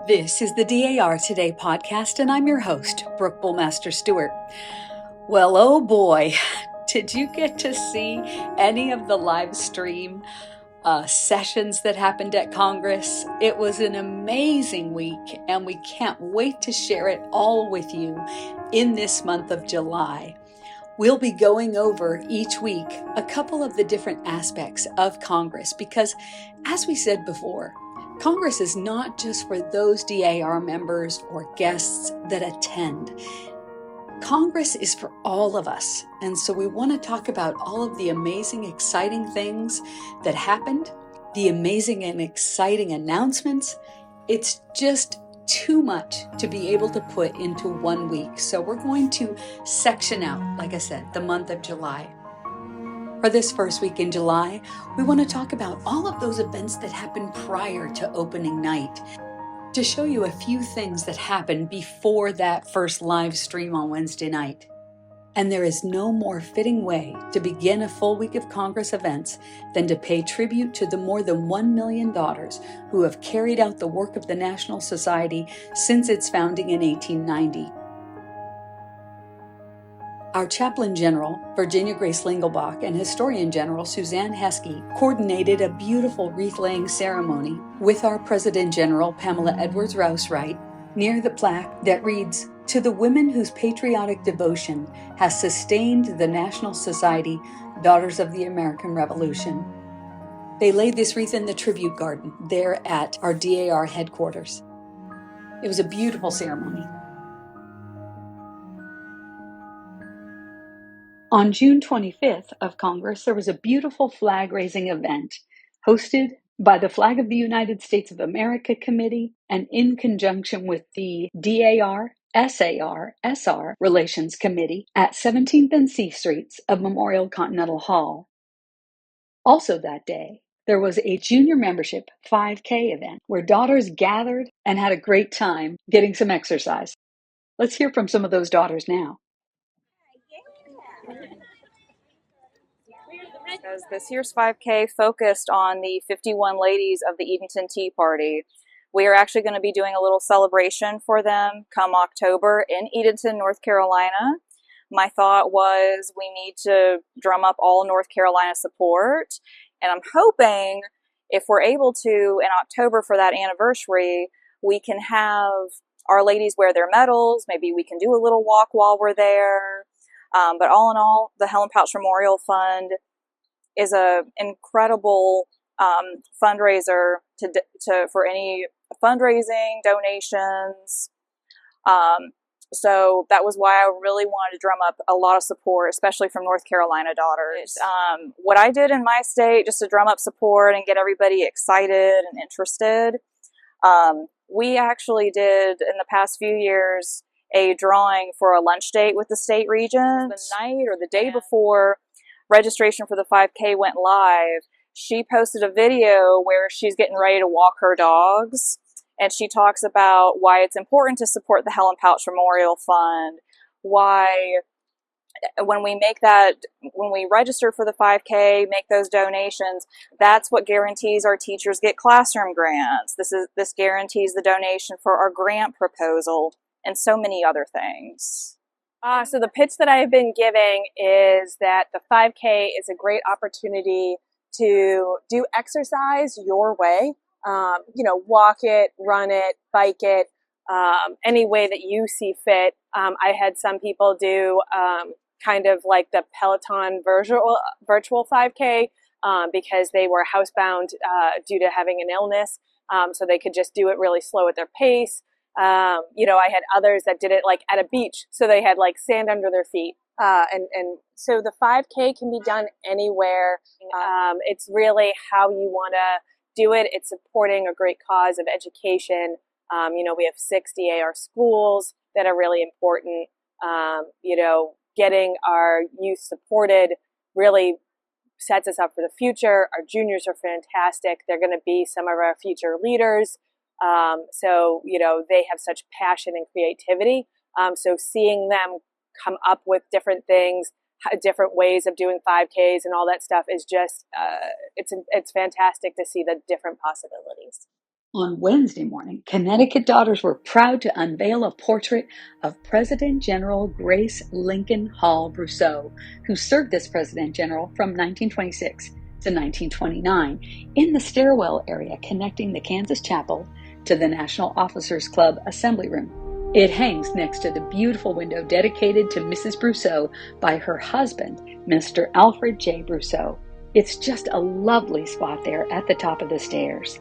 This is the DAR Today podcast, and I'm your host, Brooke Bullmaster Stewart. Well, oh boy, did you get to see any of the live stream sessions that happened at Congress? It was an amazing week, and we can't wait to share it all with you in this month of July. We'll be going over each week a couple of the different aspects of Congress because, as we said before, Congress is not just for those DAR members or guests that attend. Congress is for all of us, and so we want to talk about all of the amazing, exciting things that happened, the amazing and exciting announcements. It's just too much to be able to put into 1 week, so we're going to section out, like I said, the month of July. For this first week in July, we want to talk about all of those events that happened prior to opening night, to show you a few things that happened before that first live stream on Wednesday night. And there is no more fitting way to begin a full week of Congress events than to pay tribute to the more than 1 million daughters who have carried out the work of the National Society since its founding in 1890. Our Chaplain General, Virginia Grace Lingelbach, and Historian General Suzanne Heskey coordinated a beautiful wreath-laying ceremony with our President General Pamela Rouse Wright near the plaque that reads, "To the women whose patriotic devotion has sustained the National Society, Daughters of the American Revolution." They laid this wreath in the tribute garden there at our DAR headquarters. It was a beautiful ceremony. On June 25th of Congress, there was a beautiful flag-raising event hosted by the Flag of the United States of America Committee and in conjunction with the DAR, SAR Relations Committee at 17th and C Streets of Memorial Continental Hall. Also that day, there was a junior membership 5K event where daughters gathered and had a great time getting some exercise. Let's hear from some of those daughters now. Because this year's 5K focused on the 51 ladies of the Edenton Tea Party. We are actually going to be doing a little celebration for them come October in Edenton, North Carolina. My thought was we need to drum up all North Carolina support, and I'm hoping if we're able to in October for that anniversary, we can have our ladies wear their medals. Maybe we can do a little walk while we're there. But all in all, the Helen Pouch Memorial Fund is an incredible fundraiser for any fundraising, donations. So that was why I really wanted to drum up a lot of support, especially from North Carolina daughters. What I did in my state, just to drum up support and get everybody excited and interested, we actually did in the past few years a drawing for a lunch date with the state region. The night or the day before registration for the 5K went live, she posted a video where she's getting ready to walk her dogs, and she talks about why it's important to support the Helen Pouch Memorial Fund, why when we register for the 5K, make those donations, that's what guarantees our teachers get classroom grants. This guarantees the donation for our grant proposal and so many other things. So the pitch that I've been giving is that the 5K is a great opportunity to do exercise your way. Walk it, run it, bike it, any way that you see fit. I had some people do kind of like the Peloton virtual 5K because they were housebound due to having an illness, so they could just do it really slow at their pace. I had others that did it like at a beach, so they had like sand under their feet. And so the 5K can be done anywhere. It's really how you want to do it. It's supporting a great cause of education. We have 6 DAR schools that are really important. Getting our youth supported really sets us up for the future. Our juniors are fantastic. They're going to be some of our future leaders. They have such passion and creativity. So seeing them come up with different things, different ways of doing 5Ks and all that stuff is just, it's fantastic to see the different possibilities. On Wednesday morning, Connecticut daughters were proud to unveil a portrait of President General Grace Lincoln Hall Rousseau, who served as President General from 1926 to 1929 in the stairwell area connecting the Kansas Chapel to the National Officers Club Assembly Room. It hangs next to the beautiful window dedicated to Mrs. Rousseau by her husband, Mr. Alfred J. Rousseau. It's just a lovely spot there at the top of the stairs.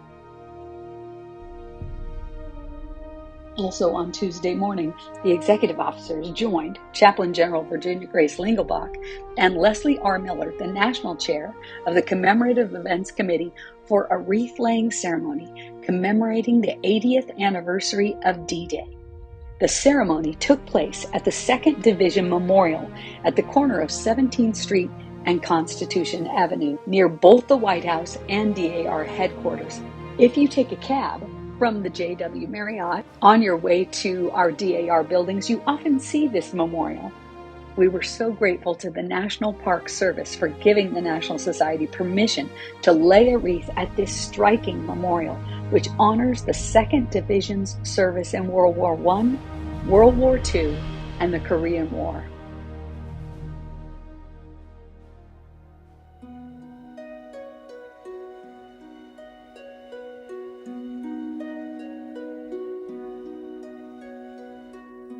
Also on Tuesday morning, the executive officers joined Chaplain General Virginia Grace Lingelbach and Leslie R. Miller, the national chair of the Commemorative Events Committee, for a wreath-laying ceremony commemorating the 80th anniversary of D-Day. The ceremony took place at the 2nd Division Memorial at the corner of 17th Street and Constitution Avenue, near both the White House and DAR headquarters. If you take a cab from the JW Marriott on your way to our DAR buildings, you often see this memorial. We were so grateful to the National Park Service for giving the National Society permission to lay a wreath at this striking memorial, which honors the 2nd Division's service in World War I, World War II, and the Korean War.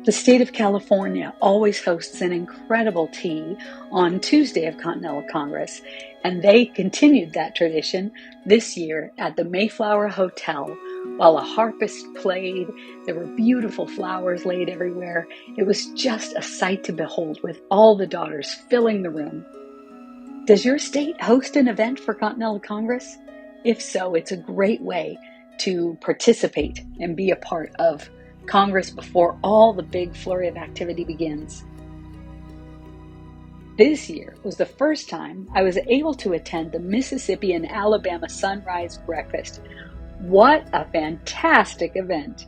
The state of California always hosts an incredible tea on Tuesday of Continental Congress, and they continued that tradition this year at the Mayflower Hotel. While a harpist played, there were beautiful flowers laid everywhere. It was just a sight to behold, with all the daughters filling the room. Does your state host an event for Continental Congress? If so, it's a great way to participate and be a part of Congress before all the big flurry of activity begins. This year was the first time I was able to attend the Mississippi and Alabama Sunrise Breakfast. What a fantastic event!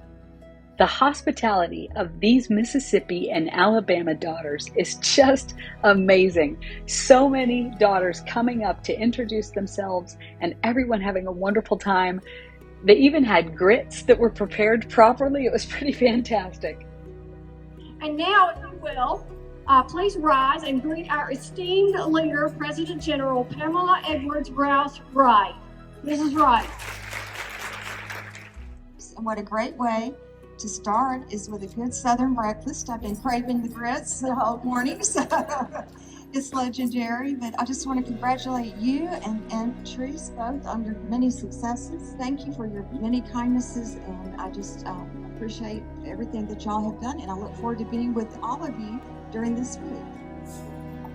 The hospitality of these Mississippi and Alabama daughters is just amazing. So many daughters coming up to introduce themselves and everyone having a wonderful time. They even had grits that were prepared properly. It was pretty fantastic. And now, if you will, please rise and greet our esteemed leader, President General Pamela Edwards Rouse Wright. Mrs. Wright. And what a great way to start is with a good Southern breakfast. I've been craving the grits the whole morning, so it's legendary. But I just want to congratulate you and Therese both on your many successes. Thank you for your many kindnesses, and I just appreciate everything that y'all have done, and I look forward to being with all of you during this week.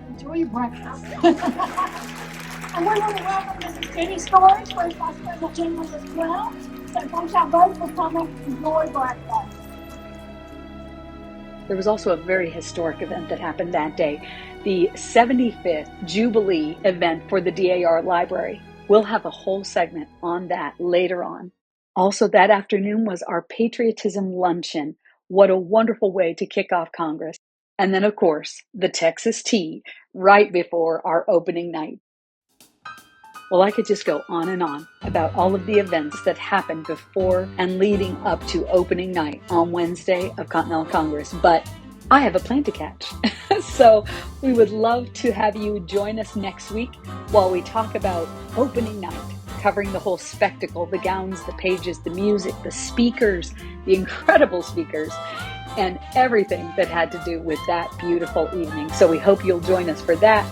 Enjoy your breakfast. And we want to welcome Mrs. Jenny Storage, First Vice President General as well. So thank y'all both for coming. Enjoy breakfast. There was also a very historic event that happened that day, the 75th Jubilee event for the DAR Library. We'll have a whole segment on that later on. Also that afternoon was our Patriotism Luncheon. What a wonderful way to kick off Congress. And then, of course, the Texas tea right before our opening night. Well, I could just go on and on about all of the events that happened before and leading up to opening night on Wednesday of Continental Congress, but I have a plane to catch. So we would love to have you join us next week while we talk about opening night, covering the whole spectacle, the gowns, the pages, the music, the speakers, the incredible speakers, and everything that had to do with that beautiful evening. So we hope you'll join us for that.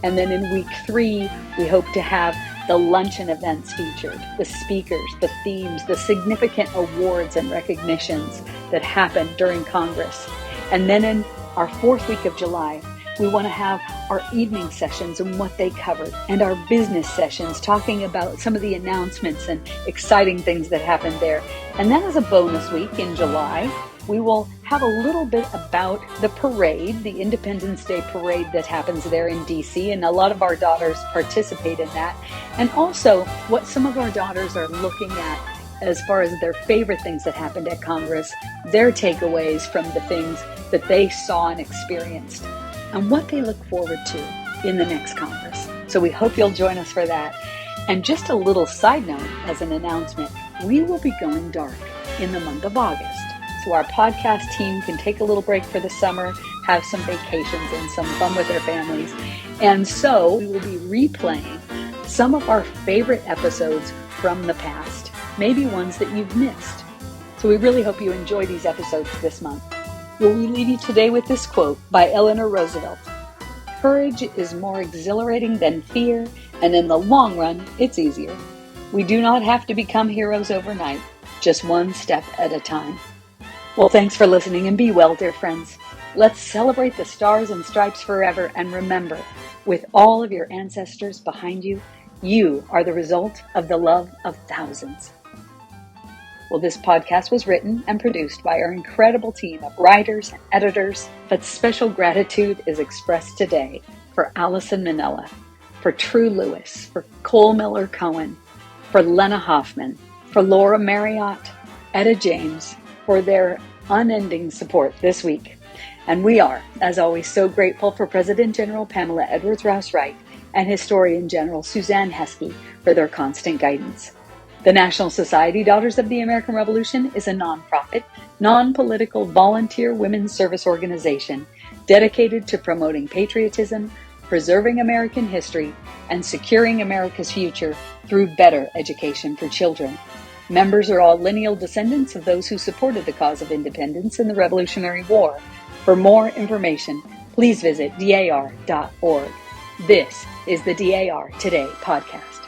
And then in week 3, we hope to have the luncheon events featured, the speakers, the themes, the significant awards and recognitions that happened during Congress. And then in our 4th week of July, we want to have our evening sessions and what they covered, and our business sessions talking about some of the announcements and exciting things that happened there. And then as a bonus week in July, we will have a little bit about the parade, the Independence Day parade that happens there in DC, and a lot of our daughters participate in that, and also what some of our daughters are looking at as far as their favorite things that happened at Congress, their takeaways from the things that they saw and experienced, and what they look forward to in the next Congress. So we hope you'll join us for that. And just a little side note as an announcement, we will be going dark in the month of August. So our podcast team can take a little break for the summer, have some vacations and some fun with their families. And so we will be replaying some of our favorite episodes from the past, maybe ones that you've missed. So we really hope you enjoy these episodes this month. We'll leave you today with this quote by Eleanor Roosevelt. Courage is more exhilarating than fear, and in the long run, it's easier. We do not have to become heroes overnight, just one step at a time. Well, thanks for listening, and be well, dear friends. Let's celebrate the stars and stripes forever, and remember, with all of your ancestors behind you, you are the result of the love of thousands. Well, this podcast was written and produced by our incredible team of writers and editors, but special gratitude is expressed today for Allison Manella, for True Lewis, for Cole Miller Cohen, for Lena Hoffman, for Laura Marriott, Etta James, for their unending support this week. And we are, as always, so grateful for President General Pamela Rouse Wright and Historian General Suzanne Heskey for their constant guidance. The National Society Daughters of the American Revolution is a nonprofit, non-political volunteer women's service organization dedicated to promoting patriotism, preserving American history, and securing America's future through better education for children. Members are all lineal descendants of those who supported the cause of independence in the Revolutionary War. For more information, please visit dar.org. This is the DAR Today podcast.